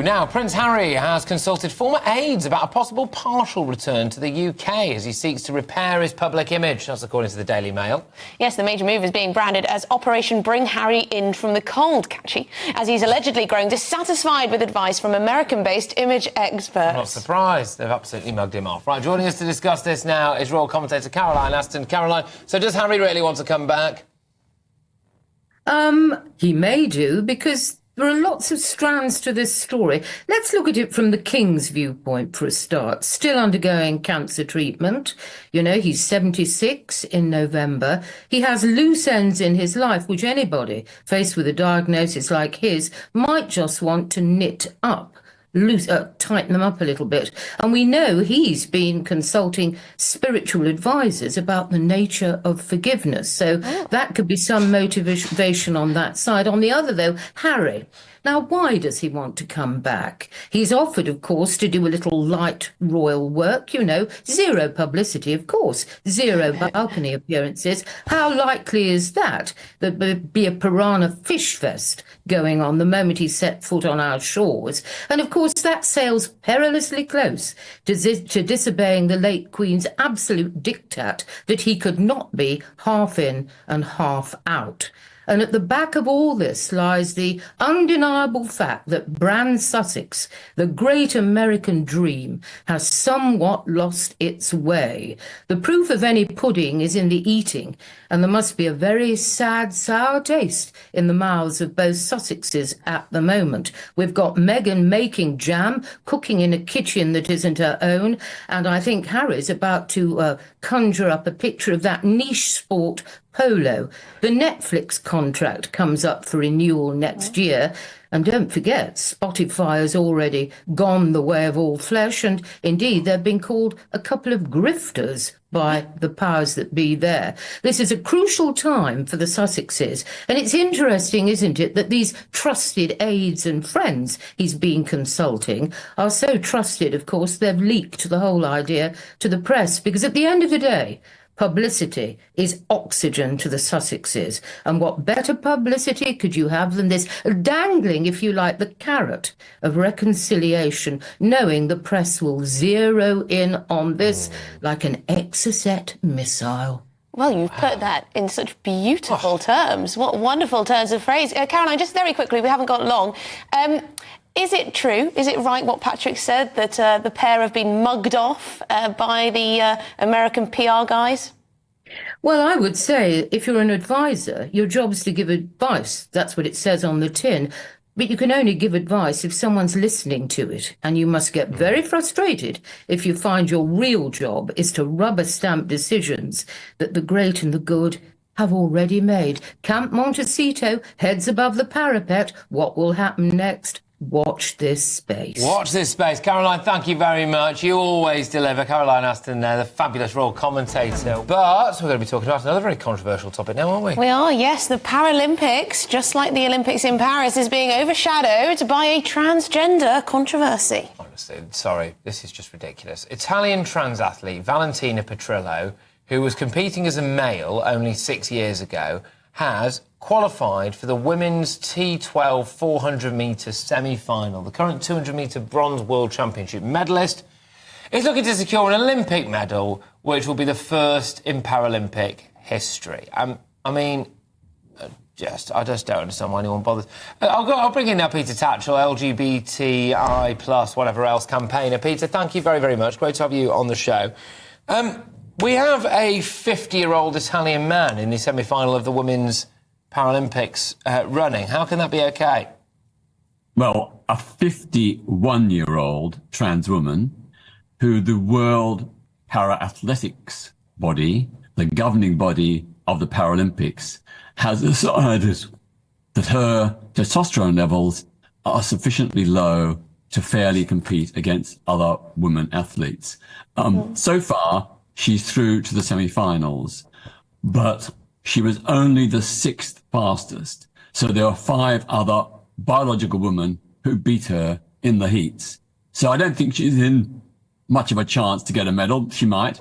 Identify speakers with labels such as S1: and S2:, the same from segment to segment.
S1: Now, Prince Harry has consulted former aides about a possible partial return to the UK as he seeks to repair his public image. That's according to the Daily Mail.
S2: Yes, the major move is being branded as Operation Bring Harry In From the Cold, catchy, as he's allegedly growing dissatisfied with advice from American-based image experts.
S1: I'm not surprised. They've absolutely mugged him off. Right, joining us to discuss this now is royal commentator Caroline Aston. Caroline, so does Harry really want to come back?
S3: He may do, because there are lots of strands to this story. Let's look at it from the King's viewpoint for a start. Still undergoing cancer treatment. You know, he's 76 in November. He has loose ends in his life, which anybody faced with a diagnosis like his might just want to knit up. Tighten them up a little bit. And we know he's been consulting spiritual advisors about the nature of forgiveness. So that could be some motivation on that side. On the other, though, Harry. Now, why does he want to come back? He's offered, of course, to do a little light royal work, you know, zero publicity, of course, zero balcony appearances. How likely is that? There'd be a piranha fish fest going on the moment he set foot on our shores. And, of course, that sails perilously close to disobeying the late Queen's absolute diktat that he could not be half in and half out. And at the back of all this lies the undeniable fact that Bran Sussex, the great American dream, has somewhat lost its way. The proof of any pudding is in the eating, and there must be a very sad, sour taste in the mouths of both Sussexes at the moment. We've got Meghan making jam, cooking in a kitchen that isn't her own, and I think Harry's about to conjure up a picture of that niche sport, polo. The Netflix contract comes up for renewal next year. And don't forget, Spotify has already gone the way of all flesh. And indeed, they've been called a couple of grifters by the powers that be there. This is a crucial time for the Sussexes. And it's interesting, isn't it, that these trusted aides and friends he's been consulting are so trusted, of course, they've leaked the whole idea to the press. Because at the end of the day, publicity is oxygen to the Sussexes. And what better publicity could you have than this dangling, if you like, the carrot of reconciliation, knowing the press will zero in on this like an Exocet missile?
S2: Well, you've put that in such beautiful terms. What wonderful turns of phrase. Caroline, just very quickly, we haven't got long. Is it true, is it right what Patrick said, that the pair have been mugged off by the American PR guys?
S3: Well, I would say if you're an advisor, your job is to give advice. That's what it says on the tin. But you can only give advice if someone's listening to it. And you must get very frustrated if you find your real job is to rubber stamp decisions that the great and the good have already made. Camp Montecito, heads above the parapet. What will happen next? Watch this space.
S1: Watch this space. Caroline, thank you very much. You always deliver. Caroline Aston there, the fabulous royal commentator. But we're going to be talking about another very controversial topic now, aren't we?
S2: We are, yes. The Paralympics, just like the Olympics in Paris, is being overshadowed by a transgender controversy.
S1: Honestly, sorry, this is just ridiculous. Italian trans athlete Valentina Petrillo, who was competing as a male only 6 years ago, has qualified for the women's T12 400-metre semi-final. The current 200-metre bronze world championship medalist is looking to secure an Olympic medal, which will be the first in Paralympic history. I just don't understand why anyone bothers. I'll bring in now Peter Tatchell, LGBTI+, whatever else campaigner. Peter, thank you very, very much. Great to have you on the show. We have a 50-year-old Italian man in the semi-final of the Women's Paralympics running. How can that be OK?
S4: Well, a 51-year-old trans woman who the World Para-Athletics body, the governing body of the Paralympics, has decided that her testosterone levels are sufficiently low to fairly compete against other women athletes. So far, she's through to the semi-finals, but she was only the 6th fastest. So there are 5 other biological women who beat her in the heats. So I don't think she's in much of a chance to get a medal. She might.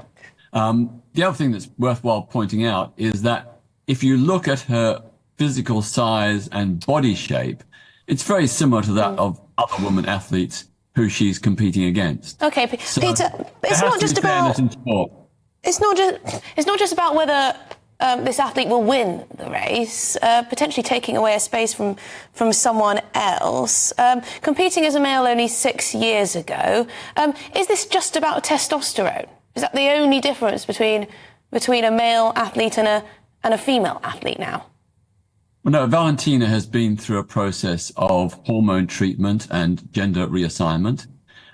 S4: The other thing that's worthwhile pointing out is that if you look at her physical size and body shape, It's very similar to that of other women athletes who she's competing against.
S2: Okay,
S4: So
S2: Peter, it's
S4: there
S2: not
S4: has to
S2: just
S4: be fairness
S2: about
S4: in sport.
S2: it's not just about whether this athlete will win the race, potentially taking away a space from someone else. Competing as a male only 6 years ago, is this just about testosterone? Is that the only difference between a male athlete and a female athlete now?
S4: Well, no, Valentina has been through a process of hormone treatment and gender reassignment,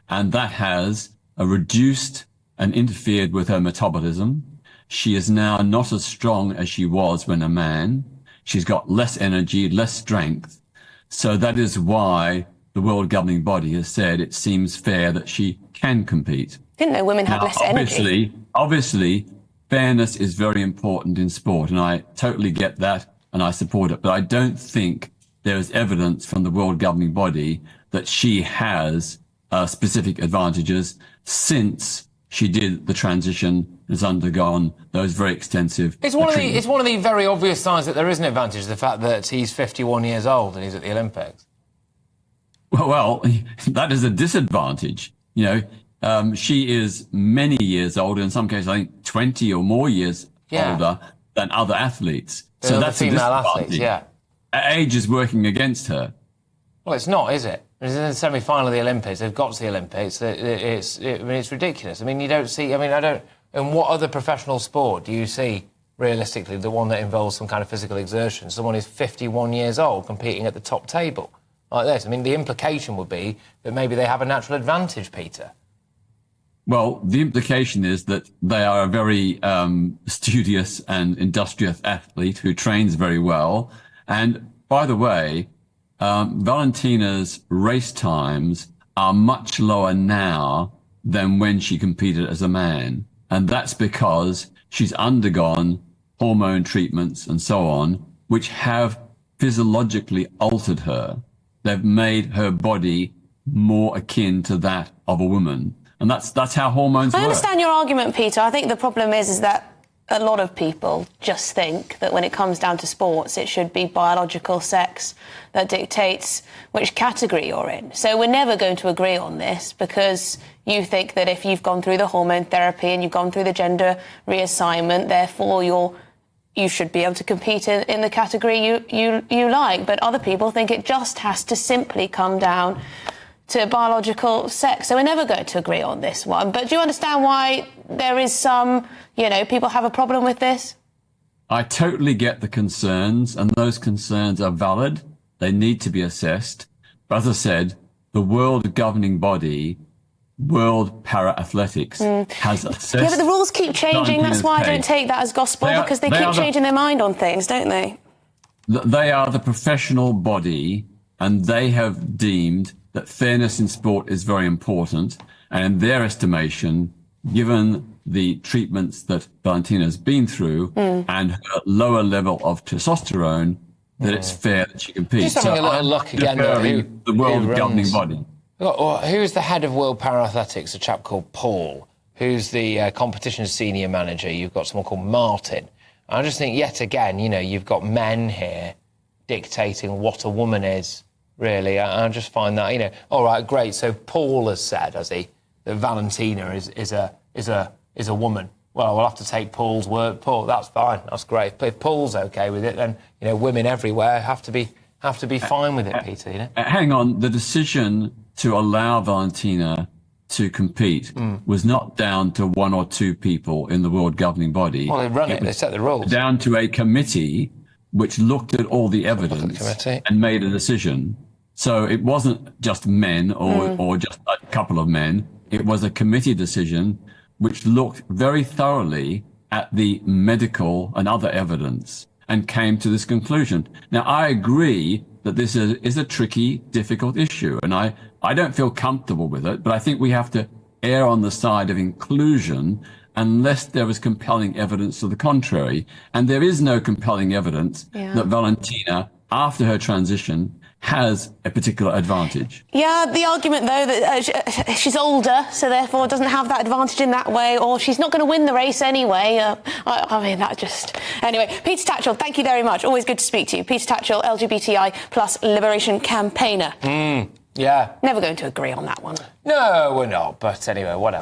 S4: and that has reduced and interfered with her metabolism. She is now not as strong as she was when a man. She's got less energy, less strength. So that is why the world governing body has said it seems fair that she can compete.
S2: Didn't know women had less energy.
S4: Obviously, fairness is very important in sport, and I totally get that, and I support it. But I don't think there is evidence from the world governing body that she has specific advantages since she did the transition, has undergone those very extensive
S1: It's one of the very obvious signs that there is an advantage, the fact that he's 51 years old and he's at the Olympics.
S4: Well, that is a disadvantage. You know, she is many years older, in some cases, I think 20 or more years older than other athletes. So that's a disadvantage.
S1: Yeah.
S4: Age is working against her.
S1: Well, it's not, is it? It's in the semi-final of the Olympics. They've got to the Olympics. It's ridiculous. I mean, you don't see... I mean, I don't... In what other professional sport do you see, realistically, the one that involves some kind of physical exertion? Someone who's 51 years old competing at the top table like this. I mean, the implication would be that maybe they have a natural advantage, Peter.
S4: Well, the implication is that they are a very studious and industrious athlete who trains very well. And by the way, Valentina's race times are much lower now than when she competed as a man. And that's because she's undergone hormone treatments and so on, which have physiologically altered her. They've made her body more akin to that of a woman. And that's how hormones work.
S2: I understand your argument, Peter. I think the problem is that a lot of people just think that when it comes down to sports, it should be biological sex that dictates which category you're in. So we're never going to agree on this because you think that if you've gone through the hormone therapy and you've gone through the gender reassignment, therefore you should be able to compete in the category you like. But other people think it just has to simply come down to biological sex. So we're never going to agree on this one. But do you understand why there is some, people have a problem with this?
S4: I totally get the concerns, and those concerns are valid. They need to be assessed. But as I said, the world governing body, World Para Athletics, has assessed...
S2: Yeah, but the rules keep changing. That's why I don't take that as gospel, because they keep changing their mind on things, don't they?
S4: They are the professional body, and they have deemed that fairness in sport is very important. And in their estimation, given the treatments that Valentina has been through and her lower level of testosterone, that it's fair that she competes.
S1: Just having a little look again.
S4: The world governing body.
S1: Who's the head of World Para-Athletics? A chap called Paul. Who's the competition senior manager? You've got someone called Martin. I just think, yet again, you've got men here dictating what a woman is. Really, I just find that, all right, great. So Paul has said, has he, that Valentina is a woman. Well, we'll have to take Paul's word. Paul, that's fine, that's great. But if Paul's okay with it, then women everywhere have to be fine with it, Peter.
S4: Hang on, the decision to allow Valentina to compete was not down to one or two people in the world governing body.
S1: Well, they run it. They set the rules.
S4: Down to a committee which looked at all the evidence and made a decision. So it wasn't just men or just a couple of men. It was a committee decision which looked very thoroughly at the medical and other evidence and came to this conclusion. Now, I agree that this is a tricky, difficult issue, and I don't feel comfortable with it, but I think we have to err on the side of inclusion unless there is compelling evidence to the contrary. And there is no compelling evidence that Valentina, after her transition, has a particular advantage.
S2: Yeah, the argument, though, that she's older, so therefore doesn't have that advantage in that way, or she's not going to win the race anyway. I mean, that just... Anyway, Peter Tatchell, thank you very much. Always good to speak to you. Peter Tatchell, LGBTI plus liberation campaigner.
S1: Yeah.
S2: Never going to agree on that one.
S1: No, we're not. But anyway, whatever.